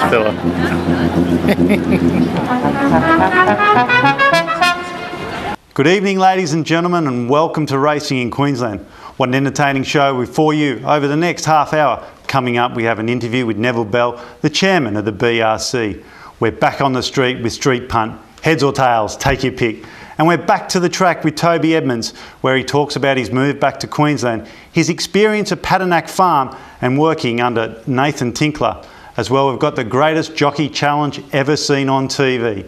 fella. Good evening, ladies and gentlemen, and welcome to Racing in Queensland. What an entertaining show for you. Over the next half hour, coming up, we have an interview with Neville Bell, the chairman of the BRC. We're back on the street with Street Punt. Heads or tails, take your pick. And we're back to the track with Toby Edmonds, where he talks about his move back to Queensland, his experience at Patinack Farm and working under Nathan Tinkler. As well, we've got the greatest jockey challenge ever seen on TV,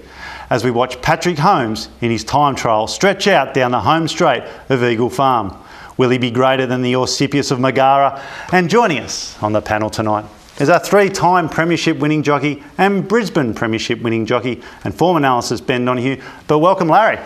as we watch Patrick Holmes in his time trial stretch out down the home straight of Eagle Farm. Will he be greater than the Orsipius of Megara? And joining us on the panel tonight is our three-time Premiership winning jockey and Brisbane Premiership winning jockey and form analysis Ben Donoghue. But welcome, Larry.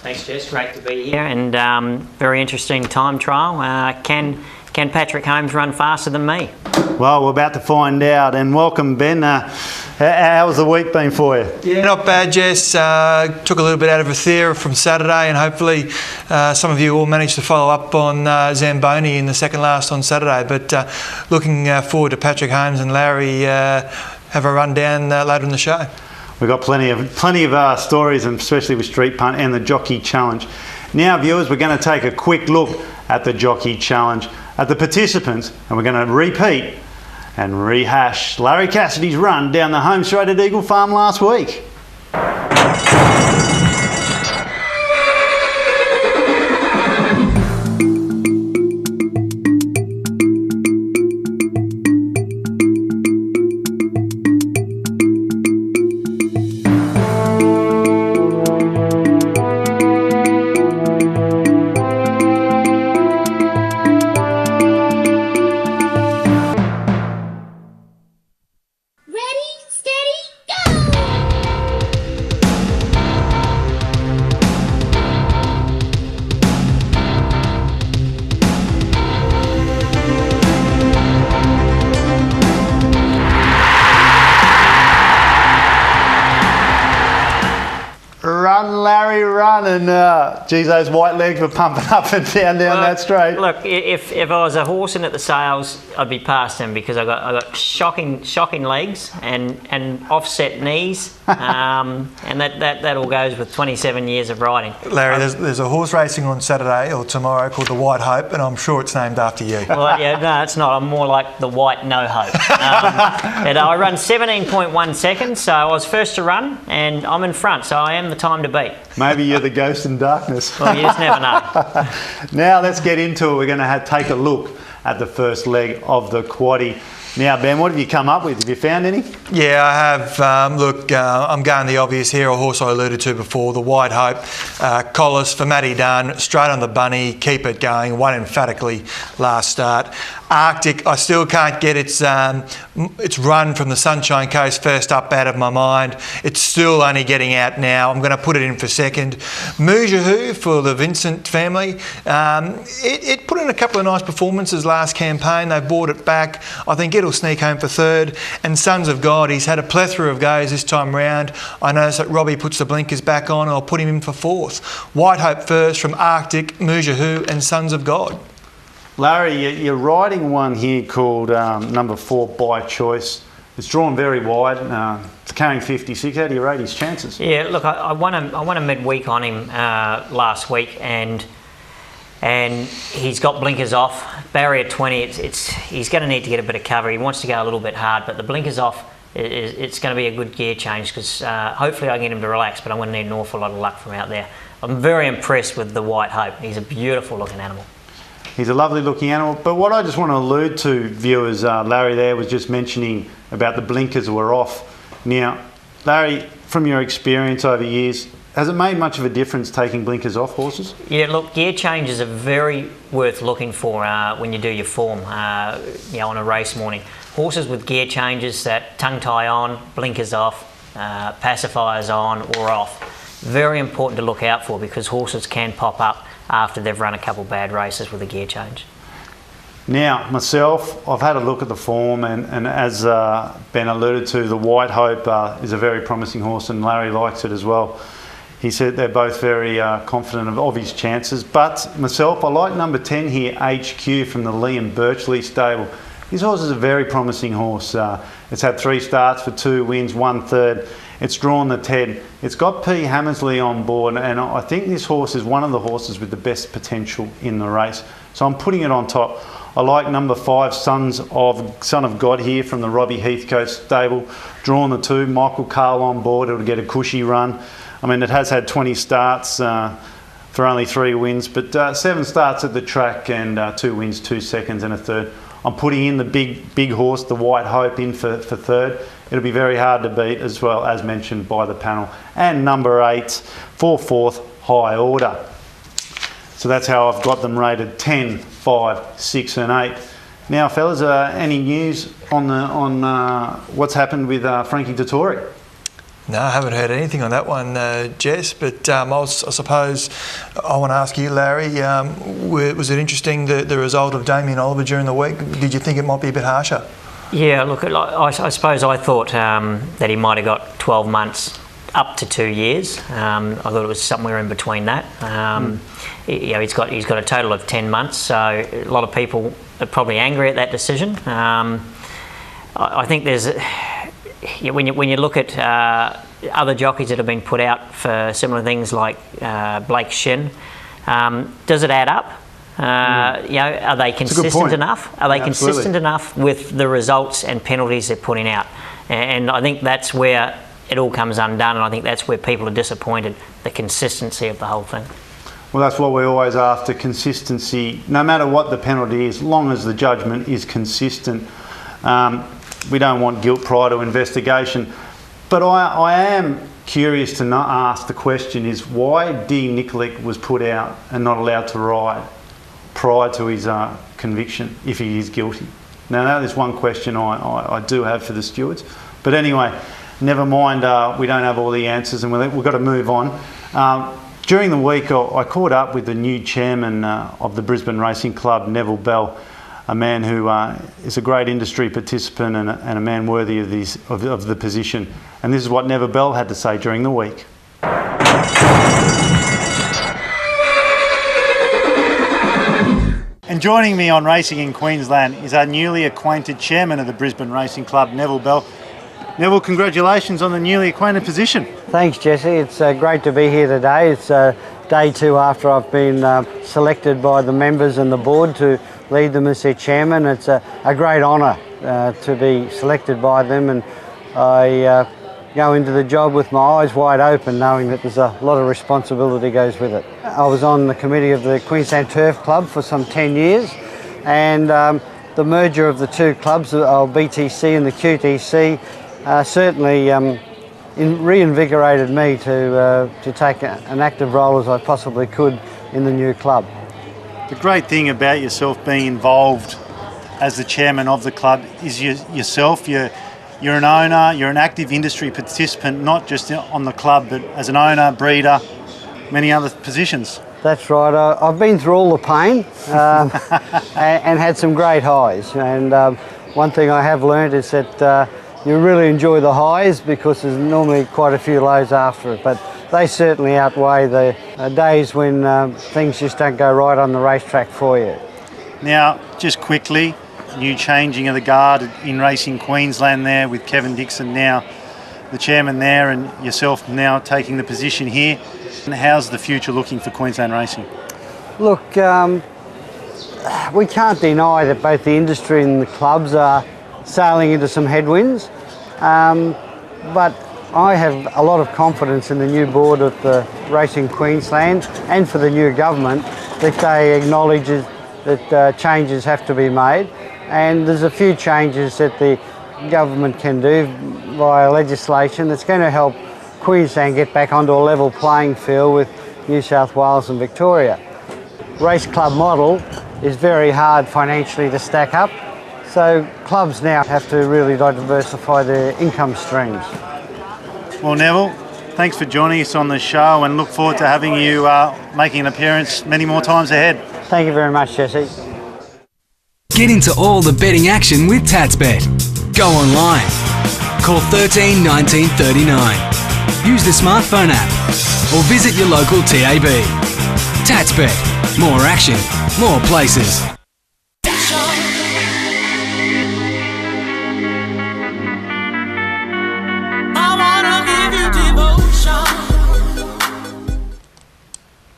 Thanks, Jess. Great to be here, and very interesting time trial. Can Patrick Holmes run faster than me? Well, we're about to find out. And welcome, Ben. How's the week been for you? Yeah, not bad, Jess. Took a little bit out of Athea from Saturday, and hopefully some of you will manage to follow up on Zamboni in the second last on Saturday. But looking forward to Patrick Holmes and Larry have a run down later in the show. We've got plenty of stories, and especially with Street Punt and the Jockey Challenge. Now, viewers, we're going to take a quick look at the Jockey Challenge, at the participants, and we're going to repeat and rehash Larry Cassidy's run down the home straight at Eagle Farm last week. Run, Larry, run. And geez, those white legs were pumping up and down that straight. Look, if I was a horse in at the sales, I'd be past him, because I got shocking legs and offset knees, and that all goes with 27 years of riding. Larry, there's a horse racing on Saturday or tomorrow called the White Hope, and I'm sure it's named after you. Well, yeah, no, it's not. I'm more like the White No Hope. And I run 17.1 seconds, so I was first to run, and I'm in front, so I am the time to beat. Maybe you're the ghost in darkness. Well, you just never know. Now let's get into it. We're going to take a look at the first leg of the quaddie. Now, Ben, what have you come up with? Have you found any? Yeah, I have. I'm going the obvious here, a horse I alluded to before, the White Hope. Collis for Matty Dunn, straight on the bunny, keep it going, won emphatically last start. Arctic, I still can't get its run from the Sunshine Coast first up out of my mind. It's still only getting out now. I'm going to put it in for second. Mujahu for the Vincent family. It put in a couple of nice performances last campaign. They brought it back. I think it'll sneak home for third. And Sons of God, he's had a plethora of goes this time round. I notice that Robbie puts the blinkers back on, and I'll put him in for fourth. White Hope first from Arctic, Mujahu and Sons of God. Larry, you're riding one here called number 4 By Choice. It's drawn very wide. It's carrying 56. How do you rate his chances? Yeah, look, I won a midweek on him last week, and he's got blinkers off. Barrier 20. He's going to need to get a bit of cover. He wants to go a little bit hard, but the blinkers off. It's going to be a good gear change, because hopefully I can get him to relax, but I'm going to need an awful lot of luck from out there. I'm very impressed with the White Hope. He's a beautiful looking animal. He's a lovely looking animal, but what I just want to allude to, viewers, Larry there was just mentioning about the blinkers were off. Now, Larry, from your experience over years, has it made much of a difference taking blinkers off horses? Yeah, look, gear changes are very worth looking for when you do your form, on a race morning. Horses with gear changes, that tongue tie on, blinkers off, pacifiers on or off, very important to look out for, because horses can pop up after they've run a couple bad races with a gear change. Now, myself, I've had a look at the form, and as Ben alluded to, the White Hope is a very promising horse, and Larry likes it as well. He said they're both very confident of his chances, but myself, I like number 10 here, HQ from the Liam Birchley stable. This horse is a very promising horse. It's had 3 starts for 2 wins, 1 third. It's drawn the 10. It's got P. Hammersley on board, and I think this horse is one of the horses with the best potential in the race. So I'm putting it on top. I like number 5, Son of God here from the Robbie Heathcote stable. Drawn the 2, Michael Carl on board. It'll get a cushy run. I mean, it has had 20 starts for only 3 wins, but 7 starts at the track and 2 wins, 2 seconds and a third. I'm putting in the big horse, the White Hope, in for third. It'll be very hard to beat, as well as mentioned by the panel. And number 8 for 4th, High Order. So that's how I've got them rated 10, 5, 6 and 8. Now, fellas, any news on what's happened with Frankie Dettori? No, I haven't heard anything on that one, Jess, but I suppose I want to ask you, Larry, was it interesting, the result of Damien Oliver during the week? Did you think it might be a bit harsher? Yeah, look, I suppose I thought that he might have got 12 months up to 2 years. I thought it was somewhere in between that. He's got a total of 10 months, so a lot of people are probably angry at that decision. I think there's when you look at other jockeys that have been put out for similar things like Blake Shin, does it add up? Are they consistent enough? Are they consistent enough with the results and penalties they're putting out? And I think that's where it all comes undone, and I think that's where people are disappointed, the consistency of the whole thing. Well, that's what we're always after, consistency, no matter what the penalty is, long as the judgment is consistent. We don't want guilt prior to investigation. But I am curious to ask the question is why D. Nikolic was put out and not allowed to ride prior to his conviction, if he is guilty. Now, that is one question I do have for the stewards. But anyway, never mind, we don't have all the answers and we've got to move on. During the week, I caught up with the new chairman of the Brisbane Racing Club, Neville Bell, a man who is a great industry participant and a man worthy of the position. And this is what Neville Bell had to say during the week. And joining me on Racingin Queensland is our newly acquainted chairman of the Brisbane Racing Club, Neville Bell. Neville, congratulations on the newly acquainted position. Thanks, Jesse. It's great to be here today. It's day 2 after I've been selected by the members and the board to lead them as their chairman. It's a great honour to be selected by them, and I go into the job with my eyes wide open, knowing that there's a lot of responsibility goes with it. I was on the committee of the Queensland Turf Club for some 10 years, and the merger of the 2 clubs, BTC and the QTC, certainly reinvigorated me to take an active role as I possibly could in the new club. The great thing about yourself being involved as the chairman of the club is yourself. You're an owner, you're an active industry participant, not just on the club, but as an owner, breeder, many other positions. That's right. I've been through all the pain and had some great highs. And one thing I have learned is that you really enjoy the highs because there's normally quite a few lows after it. But they certainly outweigh the days when things just don't go right on the racetrack for you. Now, just quickly, new changing of the guard in Racing Queensland there with Kevin Dixon now the chairman there and yourself now taking the position here. And how's the future looking for Queensland racing? Look, we can't deny that both the industry and the clubs are sailing into some headwinds, but I have a lot of confidence in the new board of the Racing Queensland and for the new government that they acknowledge that changes have to be made, and there's a few changes that the government can do via legislation that's going to help Queensland get back onto a level playing field with New South Wales and Victoria. Race club model is very hard financially to stack up, so clubs now have to really diversify their income streams. Well, Neville, thanks for joining us on the show and look forward to having you making an appearance many more times ahead. Thank you very much, Jesse. Get into all the betting action with TatsBet. Go online. Call 13 19 39. Use the smartphone app or visit your local TAB. TatsBet. More action, more places.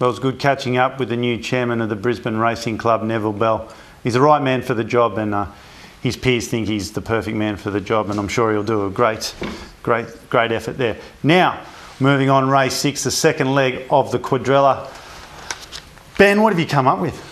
Well, it was good catching up with the new chairman of the Brisbane Racing Club, Neville Bell. He's the right man for the job, and his peers think he's the perfect man for the job, and I'm sure he'll do a great effort there. Now, moving on, race 6, the second leg of the quadrella. Ben, what have you come up with?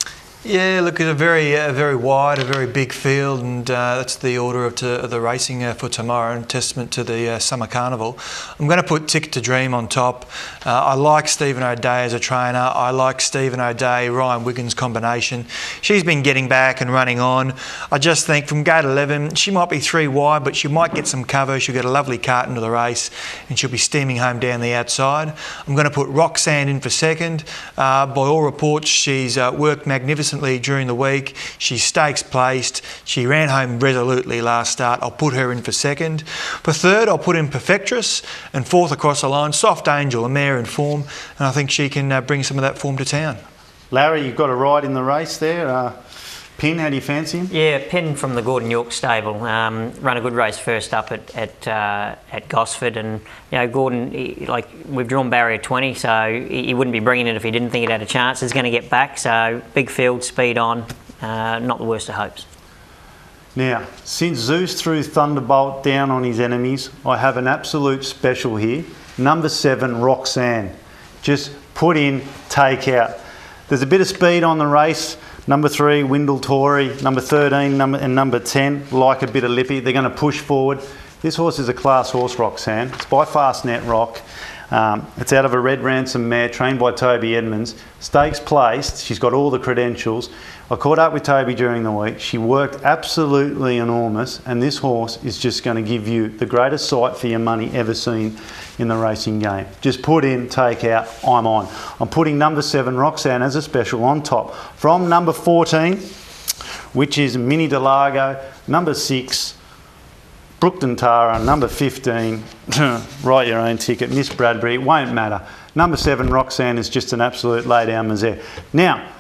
Yeah, look, it's a very wide, a very big field, and that's the order of the racing for tomorrow, and testament to the summer carnival. I'm going to put Ticket to Dream on top. I like Stephen O'Day as a trainer. I like Stephen O'Day, Ryan Wiggins combination. She's been getting back and running on. I just think from gate 11, she might be 3 wide, but she might get some cover. She'll get a lovely cart into the race, and she'll be steaming home down the outside. I'm going to put Roxanne in for second. By all reports, she's worked magnificently during the week. She's stakes placed. She ran home resolutely last start. I'll put her in for second. For third, I'll put in Perfectress, and fourth across the line, Soft Angel, a mare in form, and I think she can bring some of that form to town. Larry, you've got a ride in the race there. Pin, how do you fancy him? Yeah, Pin from the Gordon York stable. Run a good race first up at Gosford, and Gordon, we've drawn barrier 20, so he wouldn't be bringing it if he didn't think it had a chance. He's going to get back, so big field, speed on, not the worst of hopes. Now, since Zeus threw Thunderbolt down on his enemies, I have an absolute special here. Number 7, Roxanne. Just put in, take out. There's a bit of speed on the race. Number 3, Windle Tory. Number 13 and number 10, like a bit of lippy. They're going to push forward. This horse is a class horse, Roxanne. It's by Fastnet Rock. It's out of a Red Ransom mare trained by Toby Edmonds. Stakes placed. She's got all the credentials. I caught up with Toby during the week. She worked absolutely enormous, and this horse is just going to give you the greatest sight for your money ever seen in the racing game. Just put in, take out, I'm on. I'm putting number 7, Roxanne, as a special on top. From number 14, which is Mini Delago, number 6, Brookton Tara, number 15, write your own ticket, Miss Bradbury, it won't matter. Number 7, Roxanne, is just an absolute lay-down misère. Now,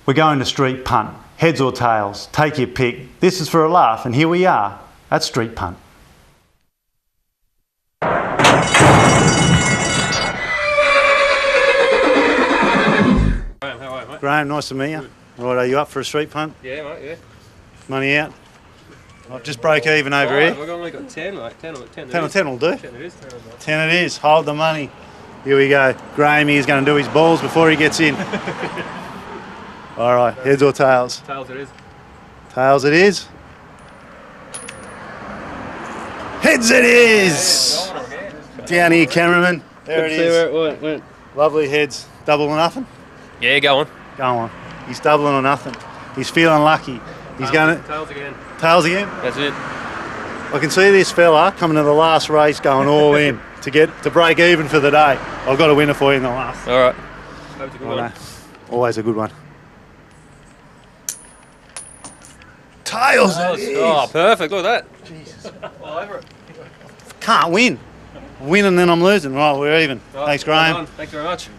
we're going to street punt. Heads or tails, take your pick. This is for a laugh, and here we are at street punt. Graham, nice to meet you. Right, are you up for a street punt? Yeah, mate, yeah. Money out? I've just broke even over here. We've only got 10, mate. 10 will do. 10 will do? 10 it is. 10 it is. Hold the money. Here we go. Graham is going to do his balls before he gets in. All right, heads or tails? Tails it is. Tails it is. Heads it is! Down here, cameraman. There it is. See where it went. Lovely heads. Double or nothing? Yeah, go on. Go on. He's doubling or nothing. He's feeling lucky. He's going to... Tails again. Tails again? That's it. I can see this fella coming to the last race going all in to break even for the day. I've got a winner for you in the last. All right. Hope it's a good one. Always a good one. Tails! Oh, perfect. Look at that. Jesus. All over it. Can't win. I win and then I'm losing. Right, we're even. Right, thanks, Graham. well thanks very much.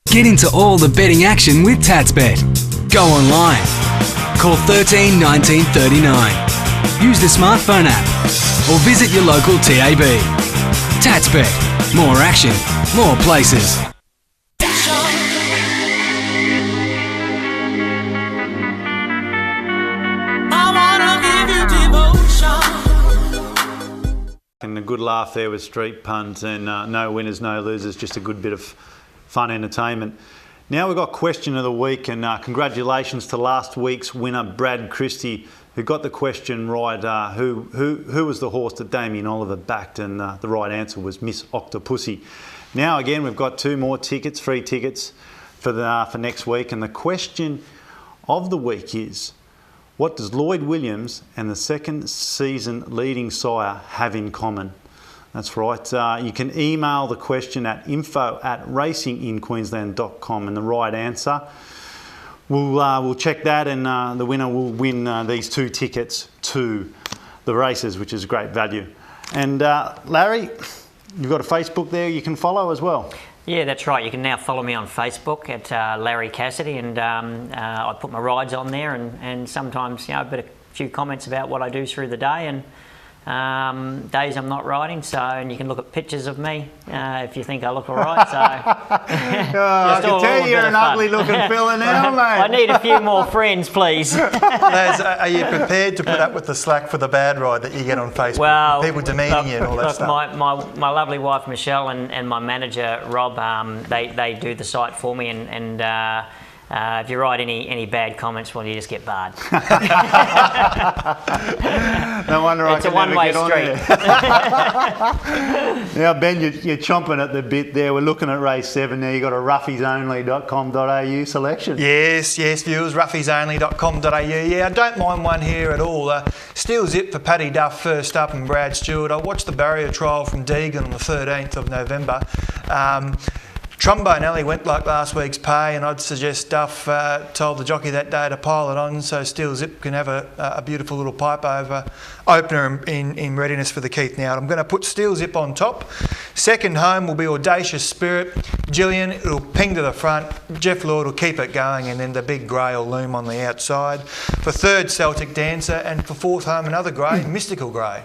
Get into all the betting action with TatsBet. Go online. Call 13 19 39. Use the smartphone app or visit your local TAB. TatsBet. More action, more places. And a good laugh there with street puns, and no winners, no losers, just a good bit of fun entertainment. Now we've got question of the week, and congratulations to last week's winner, Brad Christie, who got the question right. Who was the horse that Damien Oliver backed? And the right answer was Miss Octopussy. Now again, we've got 2 more tickets, free tickets for next week, and the question of the week is: what does Lloyd Williams and the second season leading sire have in common? That's right. You can email the question at info@racinginqueensland.com, and the right answer, we'll check that, and the winner will win these 2 tickets to the races, which is great value. And Larry, you've got a Facebook there you can follow as well. Yeah, that's right. You can now follow me on Facebook at Larry Cassidy, and I put my rides on there, and sometimes a few comments about what I do through the day, and days I'm not riding. So, and you can look at pictures of me if you think I look all right. So, I can tell you're an ugly looking fella now, mate. I need a few more friends, please. Les, are you prepared to put up with the slack for the bad ride that you get on Facebook? Well, people demeaning you and all that stuff. My lovely wife Michelle and my manager Rob, they do the site for me, and if you write any bad comments, well, you just get barred. No wonder it's I a can one-way never get street. on there. Now, Ben, you're chomping at the bit there. We're looking at race 7 now. You've got a ruffiesonly.com.au selection. Yes, viewers, ruffiesonly.com.au. Yeah, I don't mind one here at all. Steel Zip for Paddy Duff first up and Brad Stewart. I watched the barrier trial from Deegan on the 13th of November. Trombone Alley went like last week's pay, and I'd suggest Duff told the jockey that day to pile it on so Steel Zip can have a beautiful little pipe opener in readiness for the Keith now. I'm going to put Steel Zip on top. Second home will be Audacious Spirit. Gillian, it'll ping to the front. Jeff Lord will keep it going, and then the big grey will loom on the outside. For third, Celtic Dancer, and for fourth home, another grey, Mystical Grey.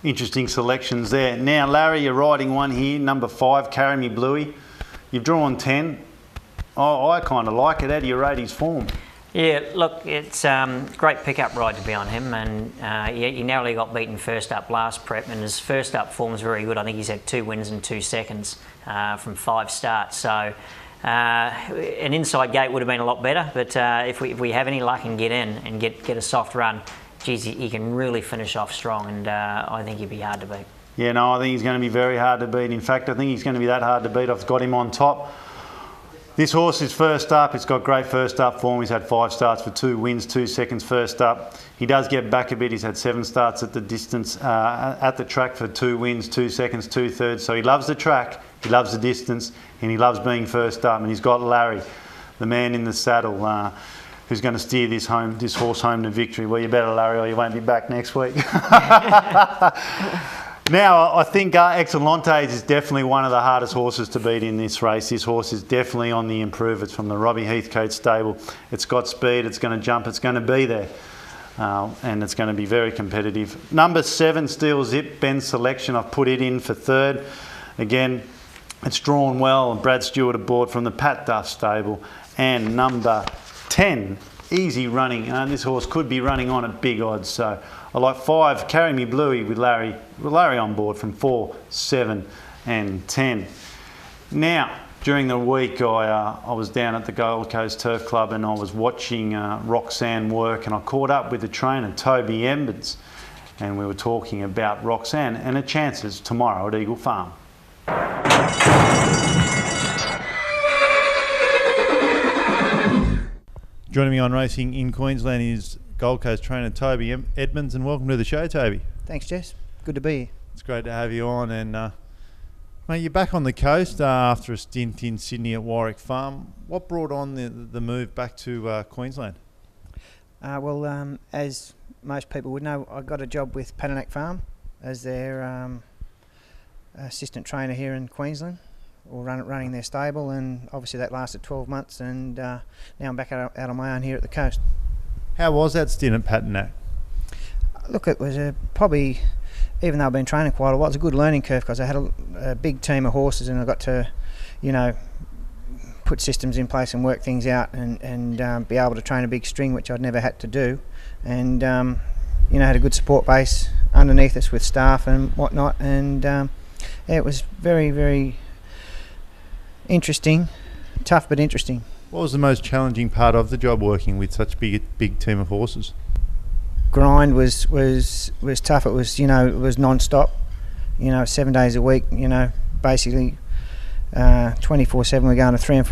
Interesting selections there. Now, Larry, you're riding one here, number 5, Carry Me Bluey. You've drawn 10. Oh, I kind of like it. How do you rate his form? Yeah, look, it's great pickup ride to be on him, and he narrowly got beaten first up last prep, and his first up form is very good. I think he's had 2 wins and 2 seconds from 5 starts. So an inside gate would have been a lot better, but if we have any luck and get in and get a soft run, geez, he can really finish off strong, and I think he'd be hard to beat. Yeah, no, I think he's going to be very hard to beat. In fact, I think he's going to be that hard to beat. I've got him on top. This horse is first up. It's got great first up form. He's had 5 starts for 2 wins, 2 seconds first up. He does get back a bit. He's had 7 starts at the distance, at the track for 2 wins, 2 seconds, 2 thirds. So he loves the track, he loves the distance, and he loves being first up. And he's got Larry, the man in the saddle, who's going to steer this horse home to victory. Well, you better, Larry, or you won't be back next week. Now, I think Excelentes is definitely one of the hardest horses to beat in this race. This horse is definitely on the improve. It's from the Robbie Heathcote stable. It's got speed, it's going to jump, it's going to be there. And it's going to be very competitive. Number 7, Steel Zip, Ben's selection. I've put it in for third. Again, it's drawn well, and Brad Stewart aboard from the Pat Duff stable. And number 10, Easy Running. This horse could be running on at big odds, so I like 5, Carry Me Bluey with Larry on board from 4, 7 and 10. Now, during the week I was down at the Gold Coast Turf Club, and I was watching Roxanne work, and I caught up with the trainer, Toby Edmonds, and we were talking about Roxanne and her chances tomorrow at Eagle Farm. Joining me on Racing in Queensland is Gold Coast trainer Toby Edmonds, and welcome to the show, Toby. Thanks, Jess. Good to be here. It's great to have you on, and mate, you're back on the coast after a stint in Sydney at Warwick Farm. What brought on the move back to Queensland? As most people would know, I got a job with Patinack Farm as their assistant trainer here in Queensland, or running their stable, and obviously that lasted 12 months, and now I'm back out on my own here at the coast. How was that stint at Patinack? Look, it was probably, even though I've been training quite a while, it was a good learning curve, because I had a big team of horses, and I got to, put systems in place and work things out, and be able to train a big string, which I'd never had to do, and had a good support base underneath us with staff and whatnot, and it was very, very interesting, tough but interesting. What was the most challenging part of the job, working with such big team of horses? Grind was tough. It was it was non-stop. 7 days a week. Basically 24/7. We're going to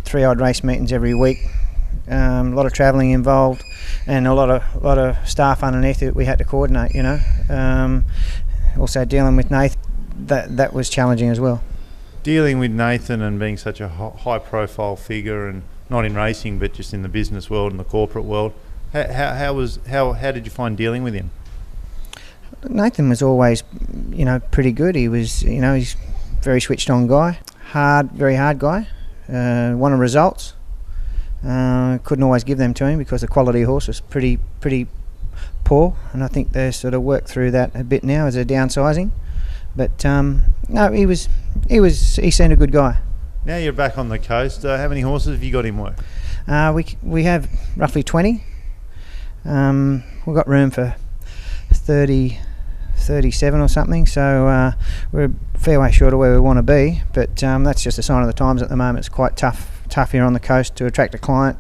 three odd race meetings every week. A lot of travelling involved, and a lot of staff underneath it we had to coordinate. Also dealing with Nathan, that was challenging as well. Dealing with Nathan and being such a high-profile figure, and not in racing but just in the business world and the corporate world, how did you find dealing with him? Nathan was always, pretty good. He was, he's a very switched-on guy, very hard guy. Wanted results. Couldn't always give them to him because the quality of horse was pretty poor, and I think they're sort of worked through that a bit now as they're downsizing. But no, he seemed a good guy. Now you're back on the coast. How many horses have you got in work? We have roughly 20. We've got room for 37 or something, so we're a fair way short of where we want to be, but that's just a sign of the times at the moment. It's quite tough here on the coast to attract a client.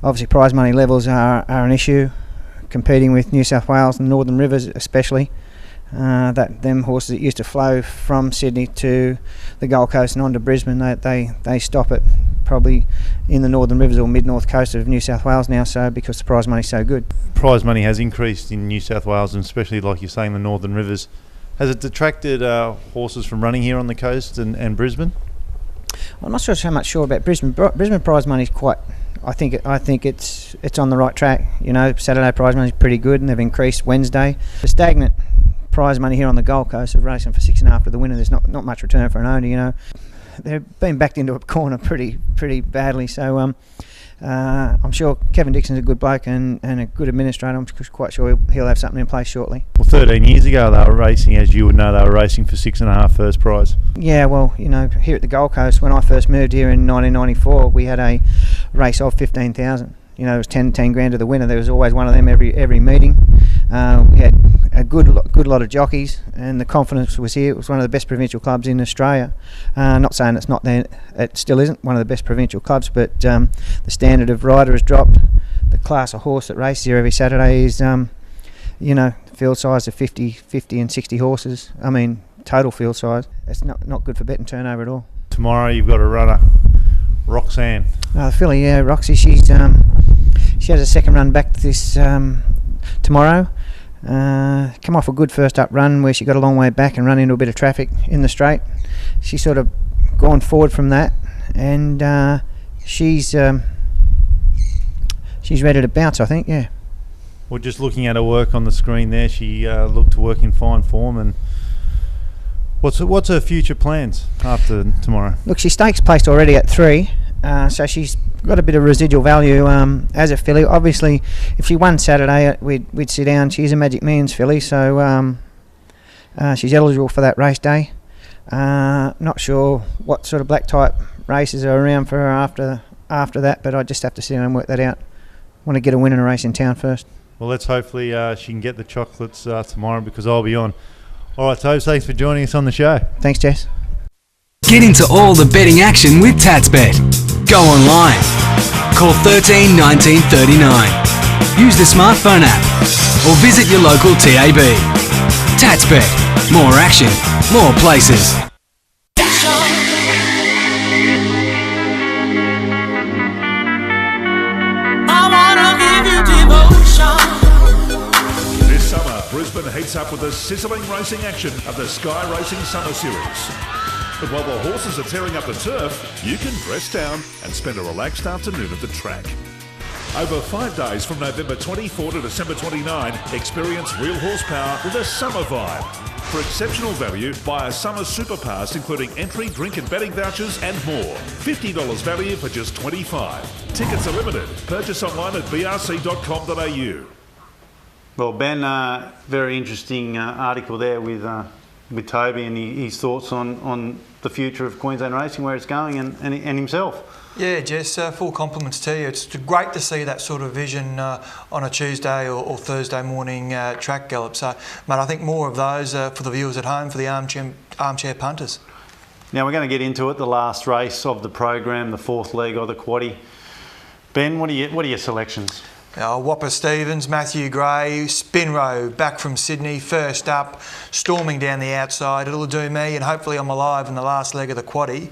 Obviously prize money levels are an issue, competing with New South Wales and Northern Rivers especially. Them horses that used to flow from Sydney to the Gold Coast and on to Brisbane, they stop it probably in the Northern Rivers or mid-north coast of New South Wales now, so because the prize money's so good. Prize money has increased in New South Wales, and especially, like you're saying, the Northern Rivers. Has it detracted horses from running here on the coast and Brisbane? I'm not so much sure about Brisbane. Brisbane prize money's quite. I think it's on the right track. You know, Saturday prize money's pretty good, and they've increased Wednesday. The stagnant prize money here on the Gold Coast of racing for 6.5 to the winner. There's not much return for an owner. You know, they've been backed into a corner pretty badly. So I'm sure Kevin Dixon's a good bloke and a good administrator. I'm quite sure he'll have something in place shortly. Well, 13 years ago they were racing, as you would know, they were racing for 6.5 first prize. Yeah, well, you know, here at the Gold Coast, when I first moved here in 1994, we had a race of 15,000. You know, it was 10 grand to the winner. There was always one of them every meeting. We had a good lot of jockeys, and the confidence was here. It was one of the best provincial clubs in Australia. Not saying it's not there, it still isn't one of the best provincial clubs, but the standard of rider has dropped. The class of horse that races here every Saturday is, you know, field size of 50 and 60 horses. I mean, total field size. It's not good for betting turnover at all. Tomorrow you've got a runner, Roxanne. The filly, yeah, Roxy. She has a second run back this tomorrow. Come off a good first up run where she got a long way back and run into a bit of traffic in the straight. She's sort of gone forward from that, and she's ready to bounce, I think. Yeah. Well, just looking at her work on the screen there, she looked to work in fine form. And what's her future plans after tomorrow? Look, she stakes placed already at 3. So she's got a bit of residual value as a filly. Obviously, if she won Saturday, we'd sit down. She's a Magic Millions filly, so she's eligible for that race day. Not sure what sort of black type races are around for her after that, but I just have to sit down and work that out. Want to get a win in a race in town first. Well, let's hopefully she can get the chocolates tomorrow, because I'll be on. All right, Tobes, thanks for joining us on the show. Thanks, Jess. Get into all the betting action with TatsBet. Go online. Call 13 19 39. Use the smartphone app or visit your local TAB. TatsBet. More action, more places. This summer, Brisbane heats up with the sizzling racing action of the Sky Racing Summer Series. But while the horses are tearing up the turf, you can dress down and spend a relaxed afternoon at the track. Over 5 days from November 24 to December 29, experience real horsepower with a summer vibe. For exceptional value, buy a summer super pass including entry, drink and betting vouchers and more. $50 value for just $25. Tickets are limited. Purchase online at brc.com.au. Well, Ben, very interesting article there with Toby and his thoughts on the future of Queensland racing, where it's going, and himself. Yeah, Jess, full compliments to you. It's great to see that sort of vision on a Tuesday or Thursday morning track gallop. So, mate, I think more of those for the viewers at home, for the armchair punters. Now we're going to get into it, the last race of the program, the 4th leg of the quaddie. Ben, what are your selections? Whopper Stevens, Matthew Gray, Spinrow back from Sydney, first up, storming down the outside. It'll do me, and hopefully I'm alive in the last leg of the quaddie.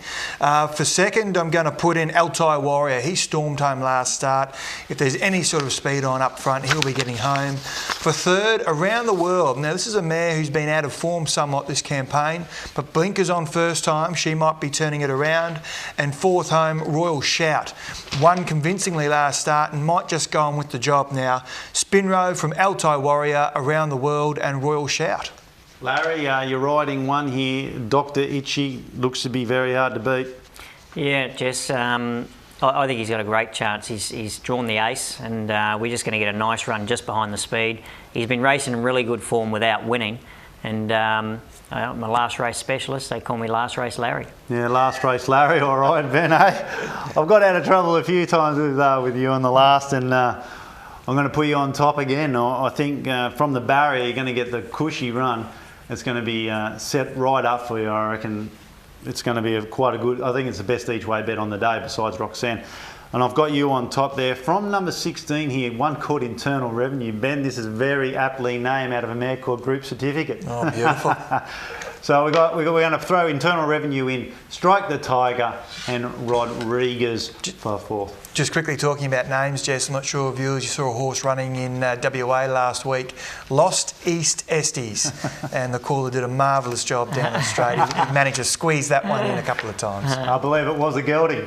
For second, I'm going to put in Altai Warrior. He stormed home last start. If there's any sort of speed on up front, he'll be getting home. For third, Around the World. Now, this is a mare who's been out of form somewhat this campaign, but blinkers on first time. She might be turning it around. And fourth home, Royal Shout. Won convincingly last start and might just go on with the job now. Spinrow from Altai Warrior, Around the World and Royal Shout. Larry, you're riding one here. Dr. Itchy looks to be very hard to beat. Yeah, Jess. I I think he's got a great chance. He's drawn the ace, and we're just going to get a nice run just behind the speed. He's been racing in really good form without winning, and I'm a last race specialist. They call me Last Race Larry. Yeah, Last Race Larry, all right, Ben, eh? I've got out of trouble a few times with you on the last, and I'm going to put you on top again. I think from the barrier, you're going to get the cushy run. It's going to be set right up for you, I reckon. It's going to be quite a good, I think it's the best each way bet on the day besides Roxanne. And I've got you on top there. From number 16 here, one called Internal Revenue. Ben, this is very aptly named out of a mare called Group Certificate. Oh, beautiful. So we're going to throw Internal Revenue in, Strike the Tiger and Rodriguez for fourth. Just quickly talking about names, Jess, I'm not sure viewers, you saw a horse running in WA last week, Lost East Estes, and the caller did a marvellous job down the straight. He managed to squeeze that one in a couple of times. I believe it was a gelding.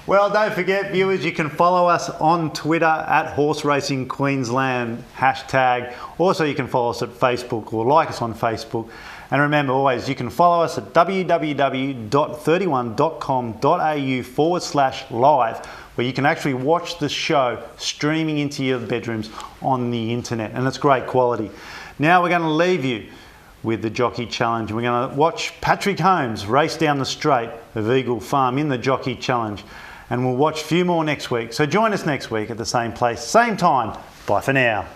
Well, don't forget, viewers, you can follow us on Twitter at Horse Racing Queensland #. Also, you can follow us at Facebook or like us on Facebook. And remember, always, you can follow us at www.31.com.au/live, where you can actually watch the show streaming into your bedrooms on the internet. And it's great quality. Now we're going to leave you with the Jockey Challenge. We're going to watch Patrick Holmes race down the straight of Eagle Farm in the Jockey Challenge. And we'll watch a few more next week. So join us next week at the same place, same time. Bye for now.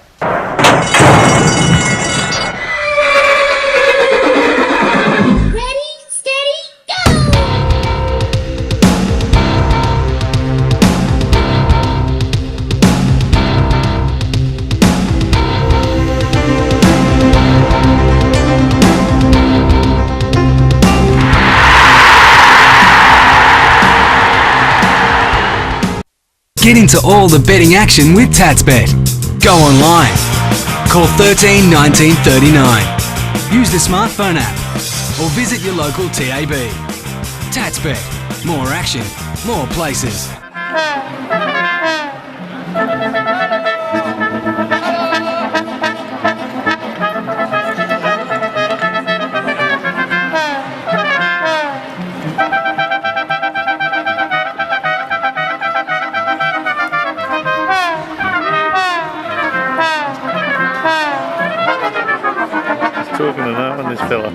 Get into all the betting action with TatsBet. Go online. Call 13 19 39. Use the smartphone app or visit your local TAB. TatsBet. More action, more places. Talking to no one, this fella.